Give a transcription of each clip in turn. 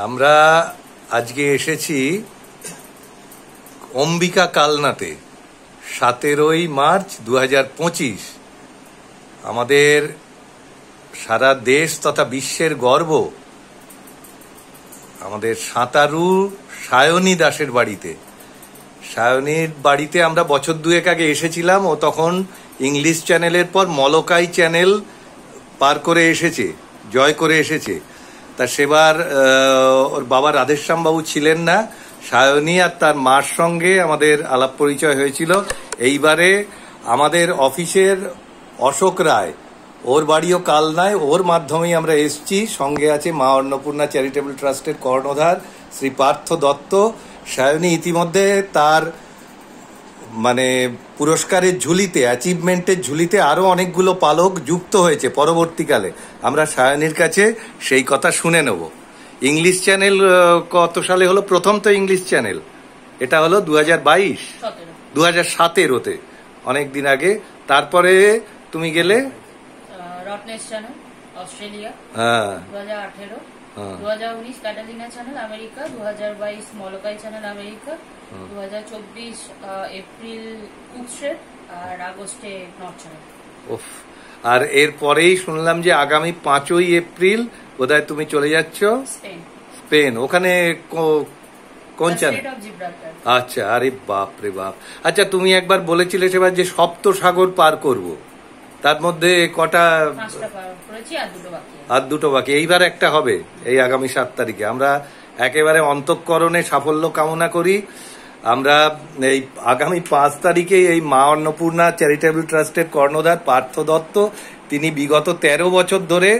আমরা আজকে এসেছি অম্বিকা কালনাতে 17ই মার্চ 2025। আমাদের সারা দেশ তথা বিশ্বের গর্ব আমাদের সাঁতারু সায়নী দাসের বাড়িতে। সায়নীর বাড়িতে আমরা বছর দুয়েক আগে এসেছিলাম। ও তখন ইংলিশ চ্যানেলের পর মলকাই চ্যানেল পার করে এসেছে, জয় করে এসেছে। তা সেবার ওর বাবা রাধেশ্যামবাবু ছিলেন না। সায়নী আর তার মার সঙ্গে আমাদের আলাপ পরিচয় হয়েছিল। এইবারে আমাদের অফিসের অশোক রায়, ওর বাড়িও কালনায়, ওর মাধ্যমেই আমরা এসছি। সঙ্গে আছে মা অন্নপূর্ণা চ্যারিটেবল ট্রাস্টের কর্ণধার শ্রী পার্থ দত্ত। সায়নী ইতিমধ্যে তার পুরস্কারের ঝুলিতে, অ্যাচিভমেন্টের ঝুলিতে আরো অনেকগুলো পালক যুক্ত হয়েছে পরবর্তীকালে। আমরা সায়নীর কাছে সেই কথা শুনে নেব। ইংলিশ চ্যানেল কত সালে হলো প্রথম? তো ইংলিশ চ্যানেল এটা হলো 2017-তে, অনেক দিন আগে। তারপরে তুমি গেলে Rottnest channel Australia, 2018, 2019 Catalina channel America, 2022 Molokai channel America, 2024 April Cook Strait, আর আগস্টে নর্থ চ্যানেল। আর এরপরেই শুনলাম যে আগামী 5ই এপ্রিল বোধহয় তুমি চলে যাচ্ছ স্পেন। ওখানে কোন চ্যানেল? আচ্ছা, আরে বাপ রে বাপ। আচ্ছা, তুমি একবার বলেছিলে সেবার যে সপ্ত সাগর পার করব, তার মধ্যে কটা? আর দুটো বাকি। এইবার একটা হবে এই আগামী 7 তারিখে। আমরা একেবারে অন্তঃকরণে সাফল্য কামনা করি। আমরা এই আগামী 5 তারিখে এই মা অন্নপূর্ণা চ্যারিটেবল ট্রাস্টের কর্ণধার পার্থ দত্ত, তিনি বিগত 13 বছর ধরে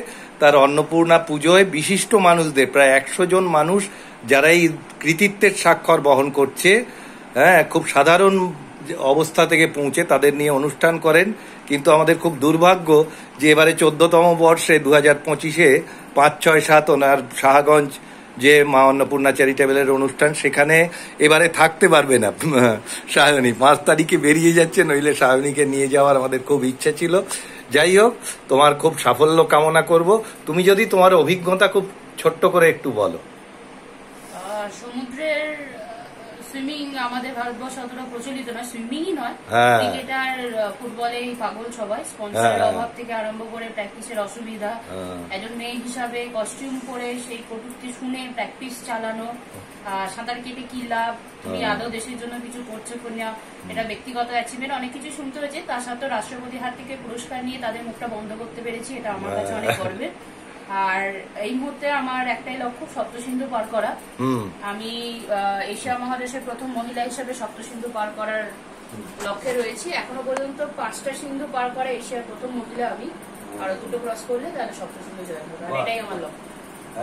তার অন্নপূর্ণা পুজোয় বিশিষ্ট মানুষদের, প্রায় 100 জন মানুষ যারা এই কৃতিত্বের স্বাক্ষর বহন করছে, খুব সাধারণ অবস্থা থেকে পৌঁছে তাদের নিয়ে অনুষ্ঠান করেন। কিন্তু আমাদের খুব দুর্ভাগ্য যে এবারে 14তম বর্ষে 2025-এ 5, 6, 7 ওনার শাহগঞ্জ যে মা অন্নপূর্ণা চ্যারিটেবলের অনুষ্ঠান, সেখানে এবারে থাকতে পারবে না সায়নী। 5 তারিখে বেরিয়ে যাচ্ছে, নইলে সায়নীকে নিয়ে যাওয়ার আমাদের খুব ইচ্ছা ছিল। যাই হোক, তোমার খুব সাফল্য কামনা করব। তুমি যদি তোমার অভিজ্ঞতা খুব ছোট্ট করে একটু বলো। সমুদ্রের সুইমিং আমাদের ভারতবর্ষে অতটা প্রচলিত নয়, সুইমিংই নয়, ক্রিকেট আর ফুটবলে পাগল সবাই। স্পন্সরের অভাব থেকে আরম্ভ করে প্র্যাকটিসের অসুবিধা, একজন মেয়ে হিসাবে কস্টিউম পরে সেই কটূক্তি শুনে প্র্যাকটিস চালানো, সাঁতার কেটে কি লাভ, তুমি আদৌ দেশের জন্য কিছু করছো কিনা, এটা ব্যক্তিগত অ্যাচিভমেন্ট, অনেক কিছু শুনতে হয়েছে। তার সাথে রাষ্ট্রপতির হাত থেকে পুরস্কার নিয়ে তাদের মুখটা বন্ধ করতে পেরেছি, এটা আমার কাছে অনেক গর্বের। আর এই মুহূর্তে আমার একটাই লক্ষ্য, সপ্তসিন্ধু পার করা। আমি এশিয়া মহাদেশের প্রথম মহিলা হিসেবে সপ্তসিন্ধু পার করার লক্ষ্যে রয়েছি। এখনো পর্যন্ত 5টা সিন্ধু পার করা এশিয়ার প্রথম মহিলা আমি। আরো 2টো ক্রস করলে তাহলে সপ্তসিন্ধু জয় হবে, এটাই আমার লক্ষ্য।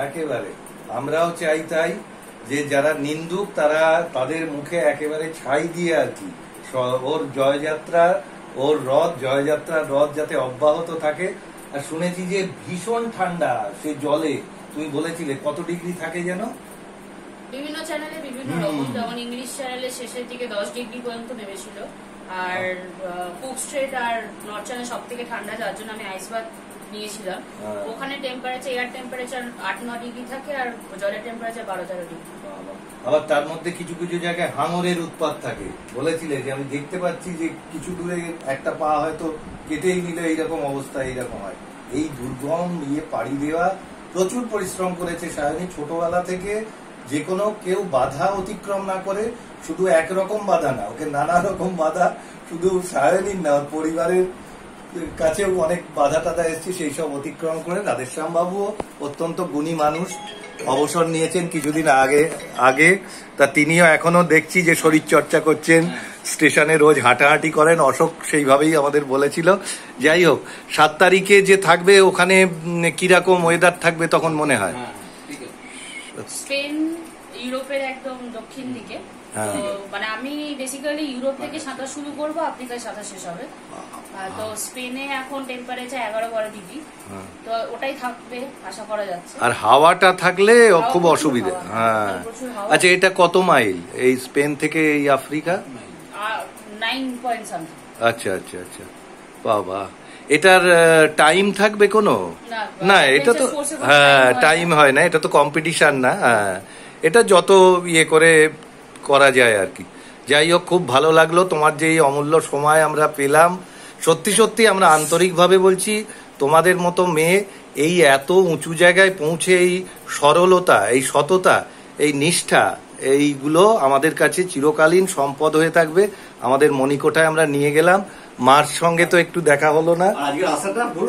একেবারে আমরাও চাই তাই, যে যারা নিন্দুক তারা তাদের মুখে একেবারে ছাই দিয়ে আর কি ওর জয়যাত্রা, ওর রথ, জয়যাত্রার রথ যাতে অব্যাহত থাকে। আর শুনেছি যে ভীষণ ঠান্ডা সে জলে, তুমি বলেছিলে কত ডিগ্রি থাকে যেন? বিভিন্ন চ্যানেলে বিভিন্ন রকম, যেমন ইংলিশ চ্যানেলে শেষের দিকে 10 ডিগ্রি পর্যন্ত নেমেছিল। আর কুকস্ট্রেট আর নর্থ চ্যানেল সব থেকে ঠান্ডা, যার জন্য আমি আইস বাথ নিয়েছিলাম। ওখানে টেম্পারেচার, এয়ার টেম্পারেচার 8-9 ডিগ্রি থাকে, আর জলের টেম্পারেচার 12-13 ডিগ্রি। আবার তার মধ্যে কিছু কিছু জায়গায় হাঙরের উৎপাত থাকে, বলেছিলে যে আমি দেখতে পাচ্ছি যে কিছু দূরে একটা পা হয়তো কেটেই নিলে এইরকম অবস্থা, এইরকম হয়। এই দুর্গম নিয়ে পাড়ি দেওয়া, প্রচুর পরিশ্রম করেছে সায়নী ছোটবেলা থেকে। যে কোনো কেউ বাধা অতিক্রম না করে, শুধু একরকম বাধা না, ওকে নানা রকম বাধা, শুধু সায়নীর না, পরিবারের কাছেও অনেক বাধা টাধা এসছে, সেই সব অতিক্রম করে। রাধেশ্যামবাবুও অত্যন্ত গুণী মানুষ, অবসর নিয়েছেন কিছুদিন আগে। তা তিনিও এখনো দেখছি যে শরীর চর্চা করছেন, স্টেশনে রোজ হাঁটাহাঁটি করেন। অশোক সেইভাবেই আমাদের বলেছিল। যাই হোক, 7 তারিখে যে থাকবে ওখানে কিরকম ওয়েদার থাকবে তখন মনে হয়? স্পেন ইউরোপের একদম দক্ষিণ দিকে, আমি বেসিক্যালি ইউরোপ থেকে সাঁতার শুরু করবো, আফ্রিকায় সাঁতার শেষ হবে। তো স্পেনে এখন টেম্পারেচার 11-12 ডিগ্রি, তো ওটাই থাকবে আশা করা যাচ্ছে। আর হাওয়াটা থাকলে খুব অসুবিধা। আচ্ছা, এটা কত মাইল এই স্পেন থেকে এই আফ্রিকা? 9 point something. আচ্ছা আচ্ছা আচ্ছা, বাবা। এটার টাইম থাকবে কোনো? না, এটা তো হ্যাঁ টাইম হয় না, এটা তো কম্পিটিশন না। হ্যাঁ, এটা যত ইয়ে করে করা যায় আর কি। যাই হোক, খুব ভালো লাগলো তোমার যে এই অমূল্য সময় আমরা পেলাম। সত্যি সত্যি আমরা আন্তরিকভাবে বলছি, তোমাদের মতো মেয়ে এই এত উঁচু জায়গায় পৌঁছে এই সরলতা, এই সততা, এই নিষ্ঠা, এইগুলো আমাদের কাছে চিরকালীন সম্পদ হয়ে থাকবে। আমাদের মণিকোঠায় আমরা নিয়ে গেলাম। মার সঙ্গে তো একটু দেখা হলো না।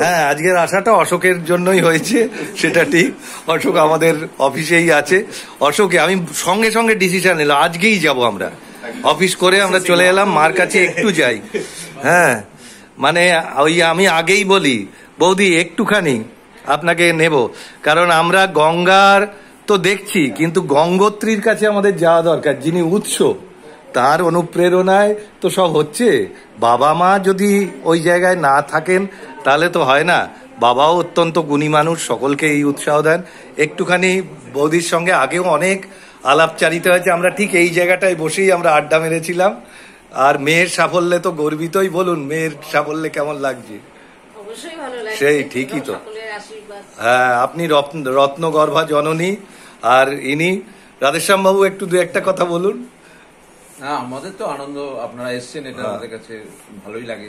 হ্যাঁ, আজকের আশাটা অশোকের জন্যই হয়েছে, সেটা ঠিক। অশোক আমাদের অফিসেই আছে। অশোকে আমি সঙ্গে সঙ্গে ডিসিশন নিলাম, আজকেই যাব আমরা। অফিস করে আমরা চলে এলাম, মার কাছে একটু যাই। হ্যাঁ, মানে ওই আমি আগেই বলি, বৌদি একটুখানি আপনাকে নেব, কারণ আমরা গঙ্গার তো দেখছি, কিন্তু গঙ্গোত্রীর কাছে আমাদের যাওয়া দরকার, যিনি উৎস, তার অনুপ্রেরণায় তো সব হচ্ছে। বাবা মা যদি ওই জায়গায় না থাকেন তাহলে তো হয় না। বাবাও অত্যন্ত গুণী মানুষ, সকলকে এই উৎসাহ দেন। একটুখানি বৌদির সঙ্গে আগেও অনেক আলাপচারিতা হয়েছে, আমরা ঠিক এই জায়গাটায় বসেই আমরা আড্ডা মেরেছিলাম। আর মেয়ের সাফল্যে তো গর্বিতই। বলুন, মেয়ের সাফল্যে কেমন লাগছে? সেই ঠিকই তো। হ্যাঁ, আপনি রত্নগর্ভা জননী, আর ইনি রাধেশ্যাম বাবু, একটু দু একটা কথা বলুন। হ্যাঁ, আমাদের তো আনন্দ, আপনারা এসছেন, এটা আমাদের কাছে ভালোই লাগে।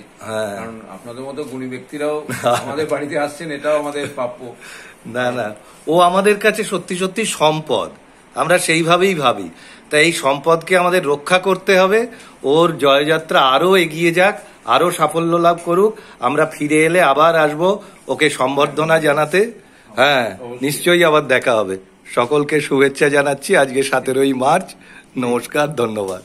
কারণ আপনাদের মতো গুণী ব্যক্তিরাও আমাদের বাড়িতে আসছেন, এটাও আমাদের প্রাপ্য। না না, ও আমাদের কাছে সত্যি সত্যি সম্পদ, আমরা সেইভাবেই ভাবি। তাই এই সম্পদকে আমাদের রক্ষা করতে হবে। ওর জয়যাত্রা আরো এগিয়ে যাক, আরো সাফল্য লাভ করুক। আমরা ফিরে এলে আবার আসবো ওকে সম্বর্ধনা জানাতে। হ্যাঁ, নিশ্চয়ই আবার দেখা হবে। সকলকে শুভেচ্ছা জানাচ্ছি আজকে 17ই মার্চ। নমস্কার, ধন্যবাদ।